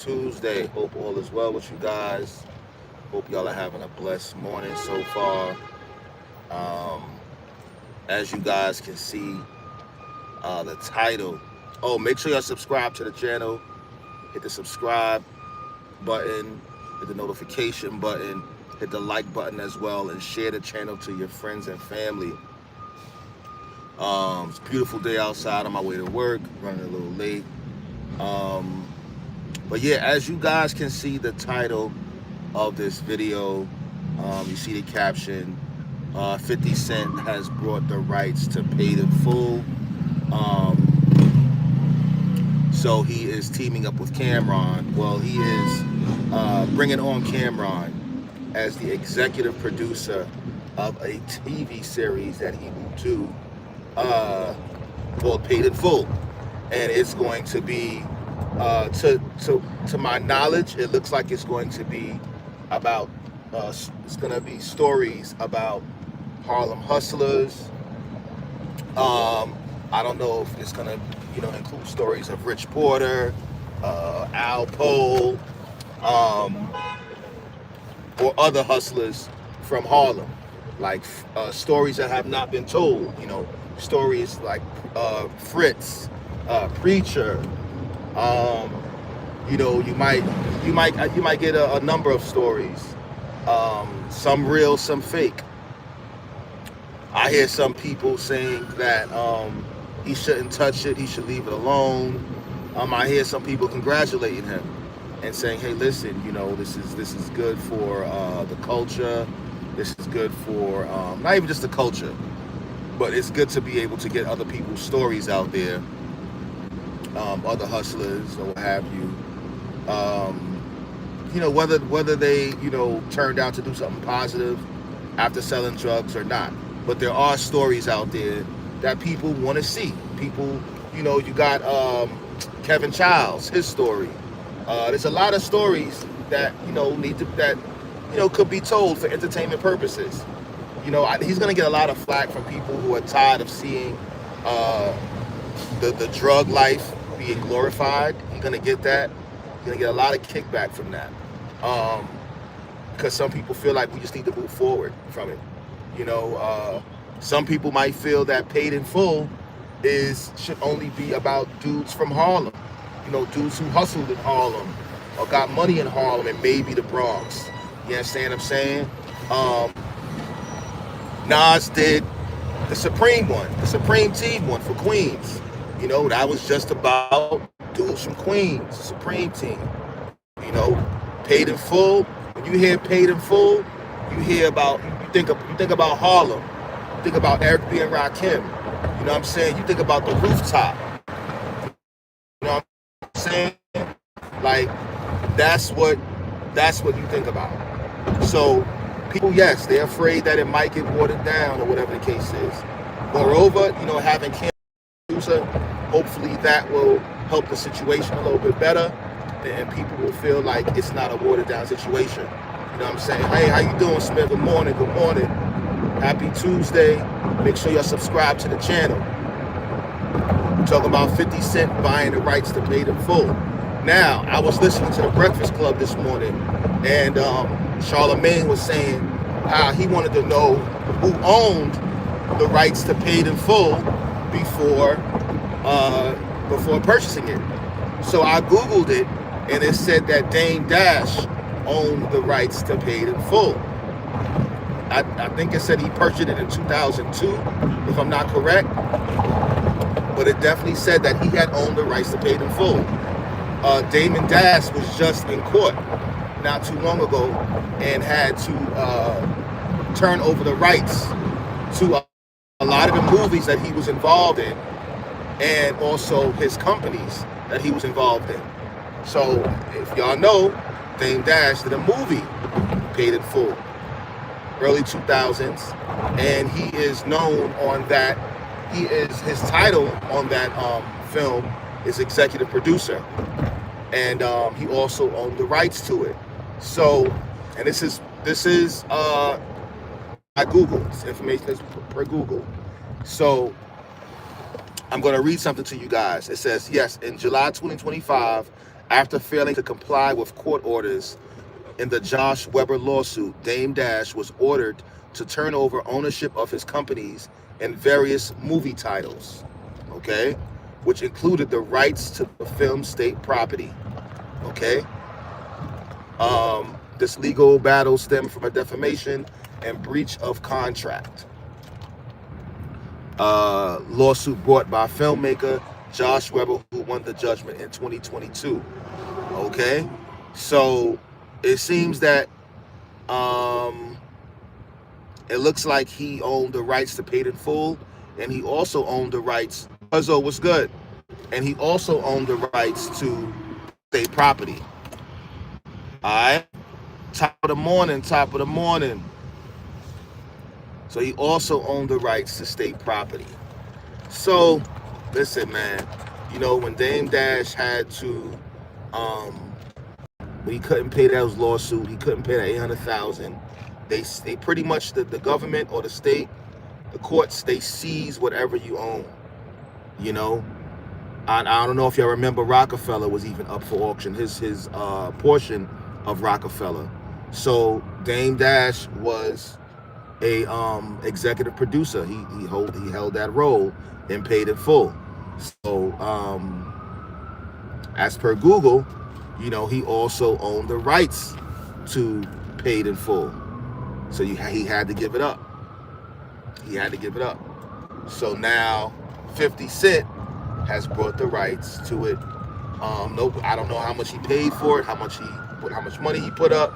Tuesday. Hope all is well with you guys. Hope y'all are having a blessed morning so far. Um, as you guys can see, the title. Oh, make sure y'all subscribe to the channel. Hit the subscribe button, hit the notification button, hit the like button as well, and share the channel to your friends and family. It's a beautiful day outside on my way to work, running a little late. Um, but yeah, as you guys can see, the title of this video, you see the caption. 50 Cent has brought the rights to Paid in Full. So he is teaming up with Cameron. Well, he is bringing on Cameron as the executive producer of a TV series that he will do called Paid in Full, and it's going to be, to my knowledge, it looks like it's going to be about, it's going to be stories about Harlem hustlers. I don't know if it's going to, include stories of Rich Porter, Al Pole, or other hustlers from Harlem, like stories that have not been told. Stories like Fritz, Preacher. You might get a number of stories, some real, some fake. I hear some people saying that he shouldn't touch it, he should leave it alone. I hear some people congratulating him and saying, "Hey, listen, this is good for the culture. This is good for not even just the culture, but it's good to be able to get other people's stories out there, other hustlers or what have you. Whether they turned out to do something positive after selling drugs or not. But there are stories out there that people want to see. People, you got Kevin Childs, his story. There's a lot of stories that could be told for entertainment purposes. He's gonna get a lot of flack from people who are tired of seeing the drug life being glorified. He's gonna get that. He's gonna get a lot of kickback from that, because some people feel like we just need to move forward from it. Some people might feel that Paid in Full should only be about dudes from Harlem, dudes who hustled in Harlem or got money in Harlem and maybe the Bronx. You understand what I'm saying? Nas did the Supreme one, the Supreme Team one for Queens. That was just about dudes from Queens, the Supreme Team. Paid in Full. When you hear Paid in Full, you think about Harlem. You think about Eric B. and Rakim. You know what I'm saying? You think about the rooftop. You know what I'm saying? Like, that's what you think about. So people, yes, they're afraid that it might get watered down or whatever the case is. Moreover, having Cam producer, hopefully that will help the situation a little bit better, and people will feel like it's not a watered down situation. You know what I'm saying? Hey, how you doing, Smith? Good morning. Good morning. Happy Tuesday. Make sure y'all subscribe to the channel. We're talking about 50 Cent buying the rights to Paid in Full. Now, I was listening to the Breakfast Club this morning, and Charlamagne was saying how he wanted to know who owned the rights to Paid in Full before purchasing it. So I Googled it, and it said that Dame Dash owned the rights to Paid in Full. I think it said he purchased it in 2002, if I'm not correct. But it definitely said that he had owned the rights to Paid in Full. Damon Dash was just in court not too long ago and had to turn over the rights to a lot of the movies that he was involved in, and also his companies that he was involved in. So if y'all know, Dame Dash did a movie, Paid in Full, early 2000s, and he is known on that. His title on that film is executive producer, and he also owned the rights to it. So, and this is I Googled, this information is per Google. So I'm going to read something to you guys. It says, yes, in July 2025, After failing to comply with court orders in the Josh Weber lawsuit, Dame Dash was ordered to turn over ownership of his companies and various movie titles, okay, which included the rights to the film state property, okay. This legal battle stemmed from a defamation and breach of contract lawsuit brought by filmmaker Josh Weber, who won the judgment in 2022. Okay, so it seems that it looks like he owned the rights to Paid in Full, and he also owned the rights. Puzzle was good, and he also owned the rights to state property. All right, top of the morning. So he also owned the rights to state property. So, listen, man, when Dame Dash had to, when he couldn't pay those lawsuit, he couldn't pay that $800,000. They pretty much, the government or the state, the courts, they seize whatever you own. I don't know if y'all remember, Rockefeller was even up for auction, his portion of Rockefeller. So Dame Dash was a executive producer. He held that role and Paid in Full. So as per Google, he also owned the rights to Paid in Full. So he had to give it up. So now 50 Cent has brought the rights to it. Nope, I don't know how much he paid for it, how much money he put up,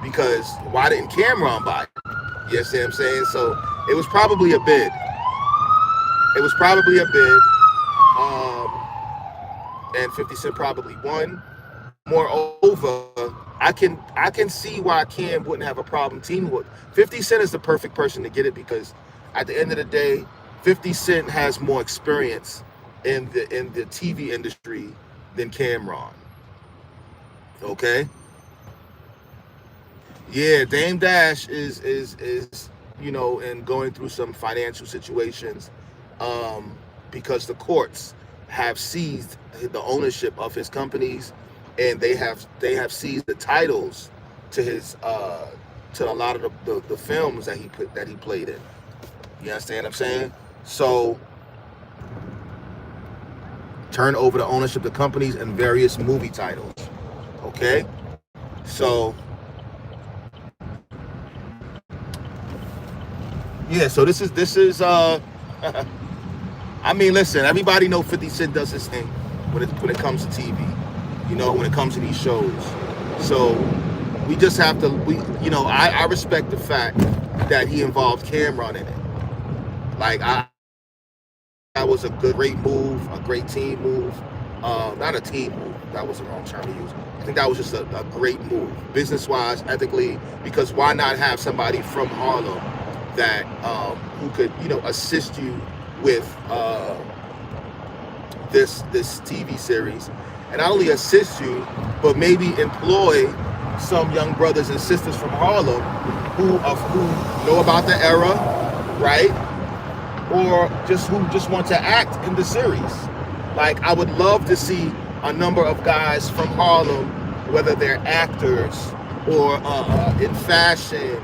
because why didn't Cameron buy it? You see what I'm saying? So it was probably a bid. And 50 Cent probably won. Moreover, I can see why Cam wouldn't have a problem teaming with 50 Cent. Is the perfect person to get it, because at the end of the day, 50 Cent has more experience in the TV industry than Cameron. Okay. Yeah, Dame Dash is and going through some financial situations because the courts have seized the ownership of his companies, and they have seized the titles to his to a lot of the films that he played in. You understand what I'm saying? So turn over the ownership of the companies and various movie titles. Okay? So yeah, so this is I mean, listen, everybody know 50 Cent does his thing when it comes to TV, when it comes to these shows. So we just have to, I respect the fact that he involved Cameron in it. Like, that was a great move, a great team move. Not a team move, that was the wrong term to use. I think that was just a great move, business-wise, ethically, because why not have somebody from Harlem that who could assist you with this TV series, and not only assist you, but maybe employ some young brothers and sisters from Harlem who know about the era, right? Or who just want to act in the series. Like, I would love to see a number of guys from Harlem, whether they're actors or in fashion,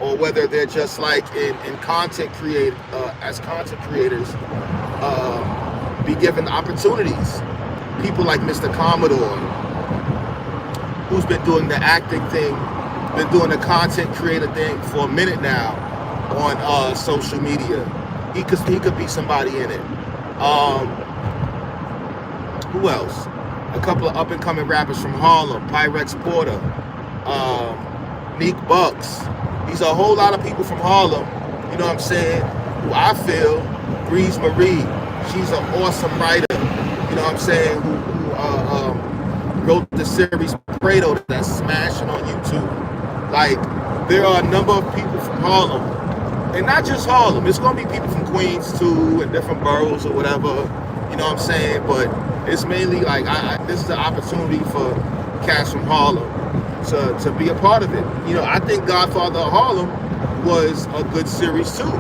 or whether they're just like in content as content creators, be given opportunities. People like Mr. Commodore, who's been doing the acting thing, been doing the content creator thing for a minute now on social media. He could be somebody in it. Who else? A couple of up-and-coming rappers from Harlem, Pyrex Porter, Neek Bucks. These are a whole lot of people from Harlem, you know what I'm saying, who I feel, Breeze Marie, she's an awesome writer, you know what I'm saying, who wrote the series Prado that's smashing on YouTube. Like, there are a number of people from Harlem, and not just Harlem, it's going to be people from Queens too, and different boroughs or whatever, you know what I'm saying, but it's mainly like, this is an opportunity for cats from Harlem to be a part of it. I think Godfather of Harlem was a good series too.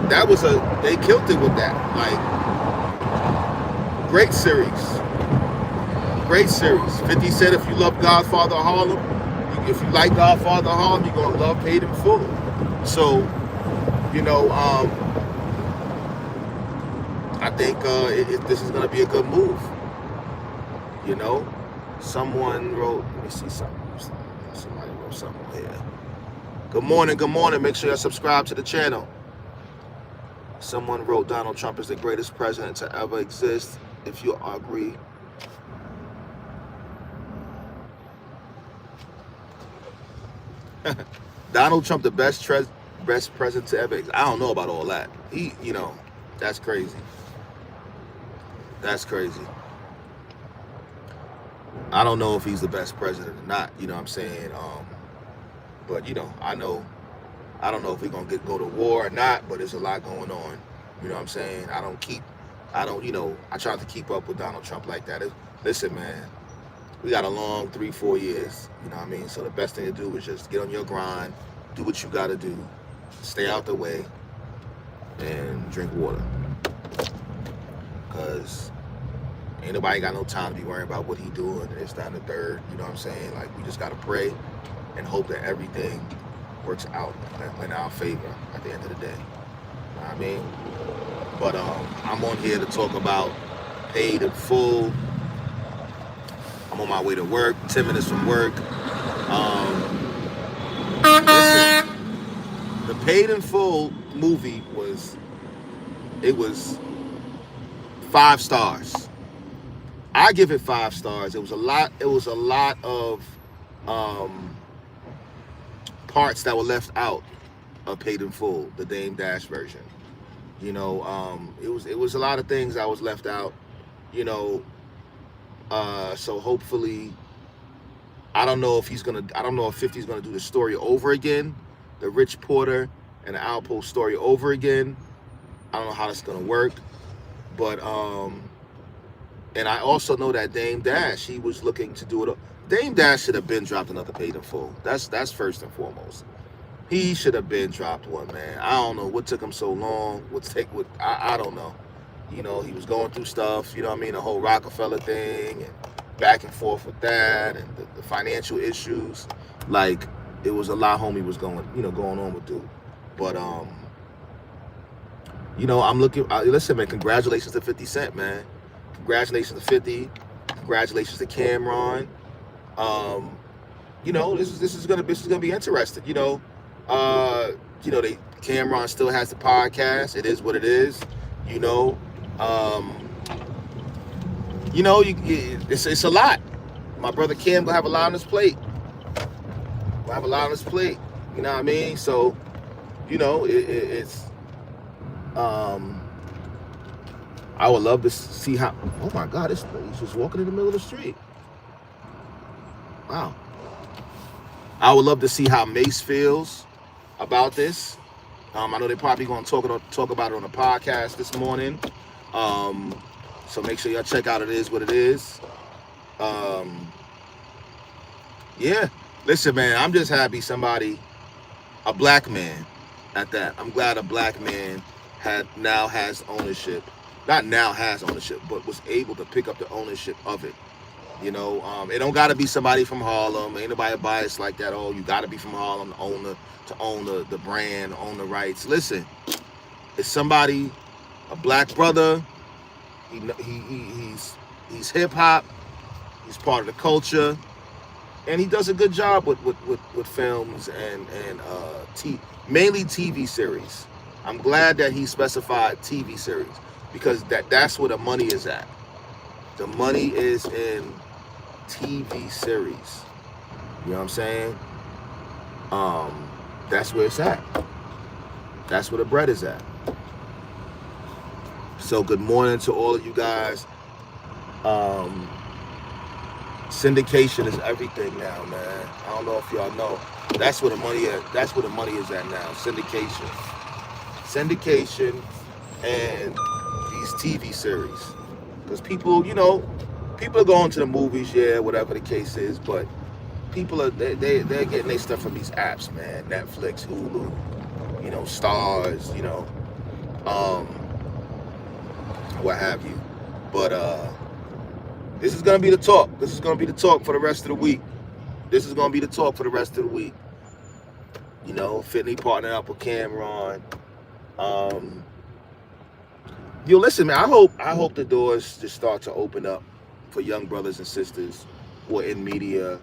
They killed it with that. Like, great series. great series. 50 said if you love Godfather of Harlem, if you like Godfather of Harlem, you're gonna love Paid in Full. So, you know, I think this is gonna be a good move. You know, someone wrote. Let me see something. Somebody wrote something here. Good morning. Good morning. Make sure you subscribe to the channel. Someone wrote Donald Trump is the greatest president to ever exist. If you agree. Donald Trump, the best president to ever exist. I don't know about all that. You know, that's crazy. That's crazy. I don't know if he's the best president or not. You know what I'm saying? But you know, I don't know if we're gonna go to war or not. But there's a lot going on. You know what I'm saying? I try to keep up with Donald Trump like that. Listen, man, we got a long 3-4 years. You know what I mean? So the best thing to do is just get on your grind, do what you got to do, stay out the way, and drink water. Because ain't nobody got no time to be worrying about what he doing. It's down the third. You know what I'm saying? Like, we just got to pray and hope that everything works out in our favor at the end of the day. You know what I mean? But I'm on here to talk about Paid in Full. I'm on my way to work, 10 minutes from work. Listen, the Paid in Full movie was 5 stars. I give it 5 stars. It was a lot of parts that were left out of Paid in Full, the Dame Dash version. You know, it was a lot of things that was left out. You know, so hopefully, I don't know if 50's gonna do the story over again, the Rich Porter and the Alpo story over again. I don't know how that's gonna work, but and I also know that Dame Dash, he was looking to do it. Dame Dash should have been dropped another Paid in Full. That's first and foremost. He should have been dropped one, man. I don't know what took him so long. I don't know. You know, he was going through stuff, you know what I mean? The whole Rockefeller thing and back and forth with that and the financial issues. Like, it was a lot homie was going on with dude. But, you know, listen, man, congratulations to 50 Cent, man. Congratulations to 50. Congratulations to Cameron. You know, this is gonna be interesting. You know, Cameron still has the podcast. It is what it is. You know, it's a lot. My brother Cam gonna have a lot on his plate. You know what I mean? So, you know, it's. I would love to see how. Oh my God, he's just walking in the middle of the street. Wow. I would love to see how Mace feels about this. I know they're probably going to talk about it on the podcast this morning. So make sure y'all check out It Is What It Is. Yeah. Listen, man, I'm just happy a black man at that. I'm glad a black man now has ownership. Not now has ownership, but was able to pick up the ownership of it. You know, it don't got to be somebody from Harlem. Ain't nobody biased like that. Oh, you got to be from Harlem to own the brand, own the rights. Listen, it's somebody, a black brother. He's hip hop. He's part of the culture, and he does a good job with films and mainly TV series. I'm glad that he specified TV series because that's where the money is at. The money is in TV series. You know what I'm saying? That's where it's at. That's where the bread is at. So good morning to all of you guys. Syndication is everything now, man. I don't know if y'all know. That's where the money is. That's where the money is at now. Syndication and these TV series. Because people, you know, people are going to the movies, yeah, whatever the case is, but people they're getting their stuff from these apps, man. Netflix, Hulu, you know, Stars, you know, what have you. But This is gonna be the talk. This is gonna be the talk for the rest of the week. This is gonna be the talk for the rest of the week. You know, Fitney partnered up with Cameron. Yo, listen, man. I hope the doors just start to open up for young brothers and sisters who are in media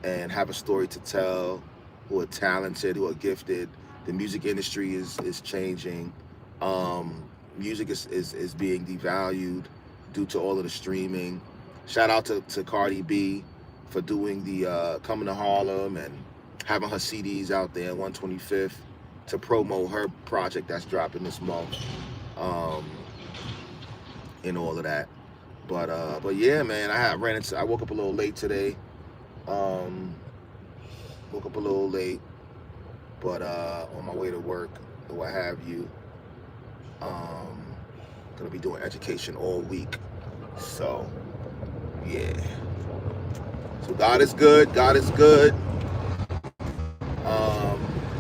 and have a story to tell, who are talented, who are gifted. The music industry is changing. Music is being devalued due to all of the streaming. Shout out to Cardi B for doing the Coming to Harlem and having her CDs out there on 125th to promote her project that's dropping this month, and all of that. But yeah, man, I woke up a little late today. Woke up a little late, but on my way to work or what have you. Gonna be doing education all week. So yeah. So God is good. God is good.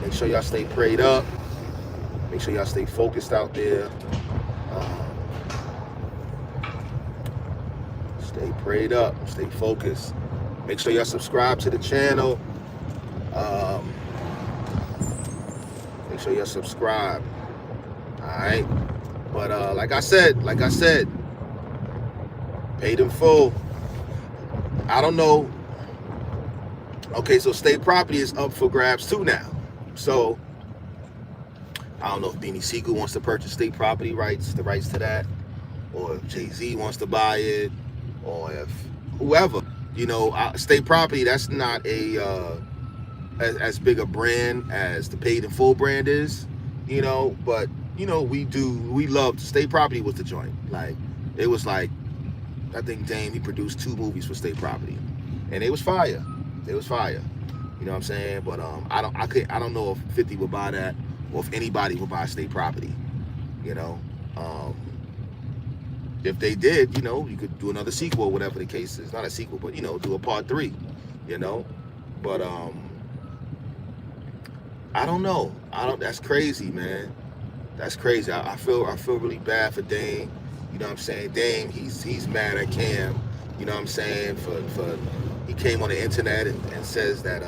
Make sure y'all stay prayed up. Make sure y'all stay focused out there. Stay prayed up. Stay focused. Make sure y'all subscribe to the channel. Make sure y'all subscribe. Alright. But like I said, paid in full. I don't know. Okay, so state property is up for grabs too now. So I don't know if Beanie Siegel wants to purchase state property rights, the rights to that, or if Jay-Z wants to buy it, or if whoever, you know, state property, that's not a as big a brand as the paid in full brand is, you know, but you know, we loved state property was the joint. Like, it was like, I think Dame, he produced 2 movies for state property, and it was fire. It was fire. You know what I'm saying? But I don't know if 50 would buy that, or if anybody would buy state property. You know, if they did, you know, you could do another sequel, whatever the case is. Not a sequel, but you know, do a part 3. You know, but I don't know. That's crazy, man. That's crazy. I feel really bad for Dame. You know what I'm saying? Dame, he's mad at Cam. You know what I'm saying? For he came on the internet and says that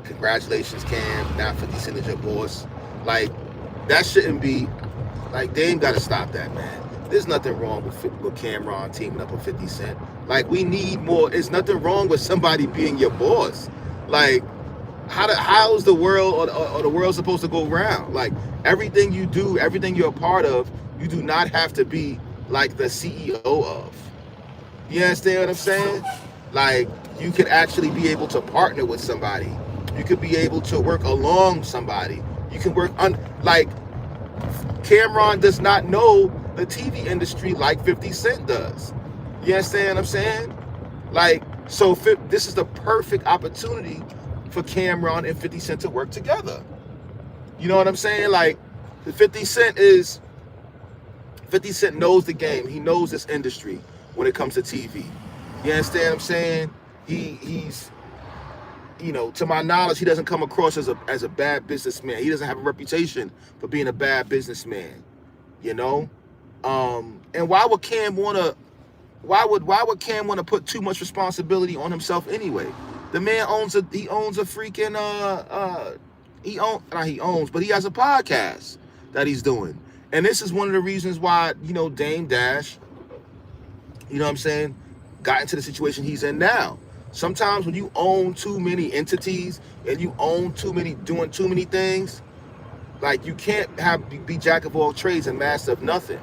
congratulations, Cam, now 50 Cent is your boss. Like, that shouldn't be. Like, Dame got to stop that, man. There's nothing wrong with Cameron teaming up with 50 Cent. Like, we need more. There's nothing wrong with somebody being your boss. Like, how's the world or the world supposed to go round? Like, everything you do, everything you're a part of, you do not have to be like the CEO of. You understand what I'm saying? Like, you could actually be able to partner with somebody. You could be able to work along somebody. You can work on, like, Cameron does not know the TV industry like 50 Cent does. You understand what I'm saying? Like, so this is the perfect opportunity for Cameron and 50 Cent to work together. You know what I'm saying? Like, 50 Cent knows the game. He knows this industry when it comes to TV. You understand what I'm saying? He's, you know, to my knowledge, he doesn't come across as a bad businessman. He doesn't have a reputation for being a bad businessman. You know? And why would Cam wanna put too much responsibility on himself anyway? The man owns a freaking he has a podcast that he's doing. And this is one of the reasons why, you know, Dame Dash, you know what I'm saying, got into the situation he's in now. Sometimes when you own too many entities and you own doing too many things, like, you can't be jack of all trades and master of nothing.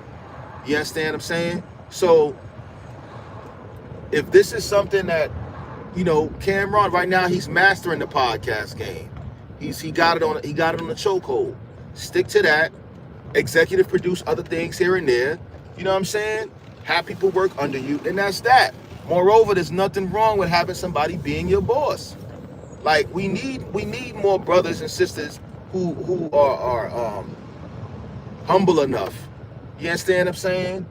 You understand what I'm saying? So if this is something that, you know, Cameron right now, he's mastering the podcast game. He got it on the chokehold. Stick to that. Executive produce other things here and there. You know what I'm saying? Have people work under you, and that's that. Moreover, there's nothing wrong with having somebody being your boss. Like, we need more brothers and sisters who are humble enough. You understand what I'm saying?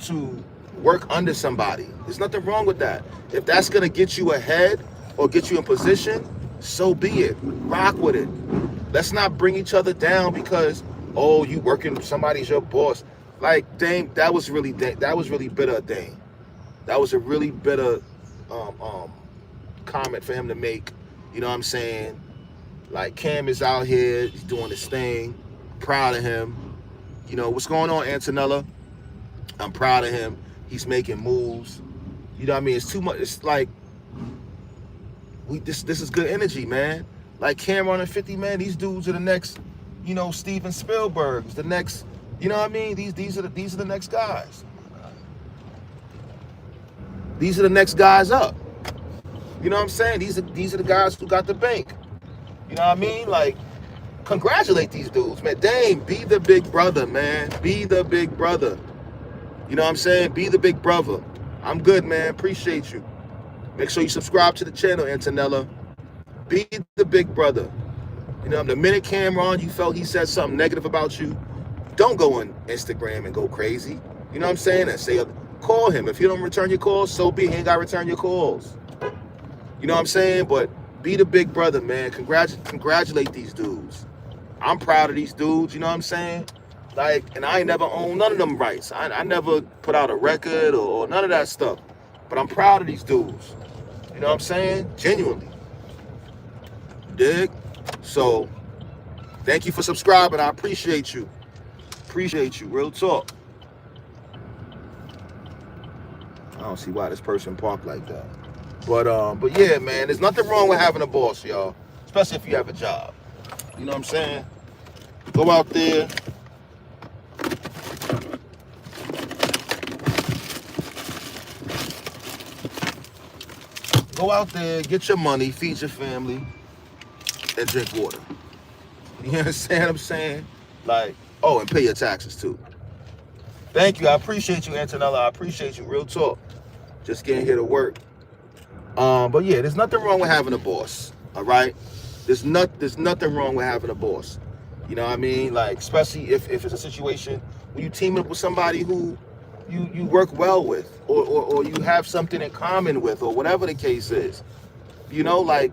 To work under somebody. There's nothing wrong with that. If that's gonna get you ahead or get you in position, so be it. Rock with it. Let's not bring each other down because, oh, you working, somebody's your boss. Like, Dame, that was really bitter of Dame. That was a really bitter comment for him to make. You know what I'm saying? Like Cam is out here, he's doing his thing. Proud of him. You know what's going on, Antonella? I'm proud of him. He's making moves. You know what I mean? It's too much. It's like this is good energy, man. Like Cameron and 50, man. These dudes are the next, you know, Steven Spielberg's, the next. You know what I mean? These are the next guys. These are the next guys up. You know what I'm saying? These are the guys who got the bank. You know what I mean? Like, congratulate these dudes, man. Dame, be the big brother, man. Be the big brother. You know what I'm saying? Be the big brother. I'm good, man. Appreciate you. Make sure you subscribe to the channel, Antonella. Be the big brother. You know, the minute Cameron, you felt he said something negative about you, don't go on Instagram and go crazy. You know what I'm saying? And say, call him. If he don't return your calls, so be it. He ain't got to return your calls. You know what I'm saying? But be the big brother, man. Congratulate these dudes. I'm proud of these dudes. You know what I'm saying? Like, and I ain't never owned none of them rights. I never put out a record or none of that stuff. But I'm proud of these dudes. You know what I'm saying? Genuinely. Dig? So, thank you for subscribing. I appreciate you. Appreciate you. Real talk. I don't see why this person parked like that. But yeah, man, there's nothing wrong with having a boss, y'all. Especially if you have a job. You know what I'm saying? Go out there. Go out there, get your money, feed your family, and drink water. You understand what I'm saying? Like, oh, and pay your taxes too. Thank you. I appreciate you, Antonella. I appreciate you. Real talk. Just getting here to work. But yeah, there's nothing wrong with having a boss. All right? There's nothing wrong with having a boss. You know what I mean? Like, especially if it's a situation where you team up with somebody who you work well with, or you have something in common with, or whatever the case is. You know, like,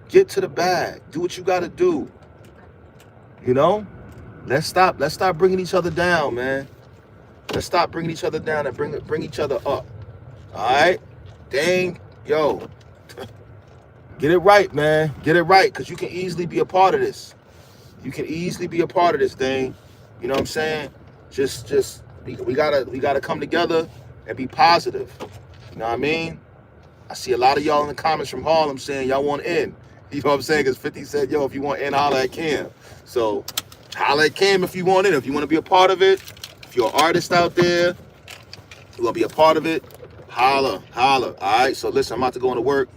get to the bag. Do what you got to do. You know? Let's stop bringing each other down, man. Let's stop bringing each other down and bring each other up. All right? Dang, yo. Get it right, man. Get it right, because you can easily be a part of this. You can easily be a part of this, Dang. You know what I'm saying? We gotta come together and be positive. You know what I mean? I see a lot of y'all in the comments from Harlem saying y'all want in. You know what I'm saying? Because 50 said, yo, if you want in, holla at Cam. So holla at Cam if you want in. If you want to be a part of it, if you're an artist out there, you want to be a part of it, holla. All right? So listen, I'm about to go into work.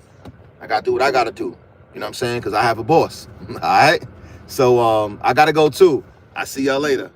I got to do what I got to do. You know what I'm saying? Because I have a boss. All right? So I got to go too. I see y'all later.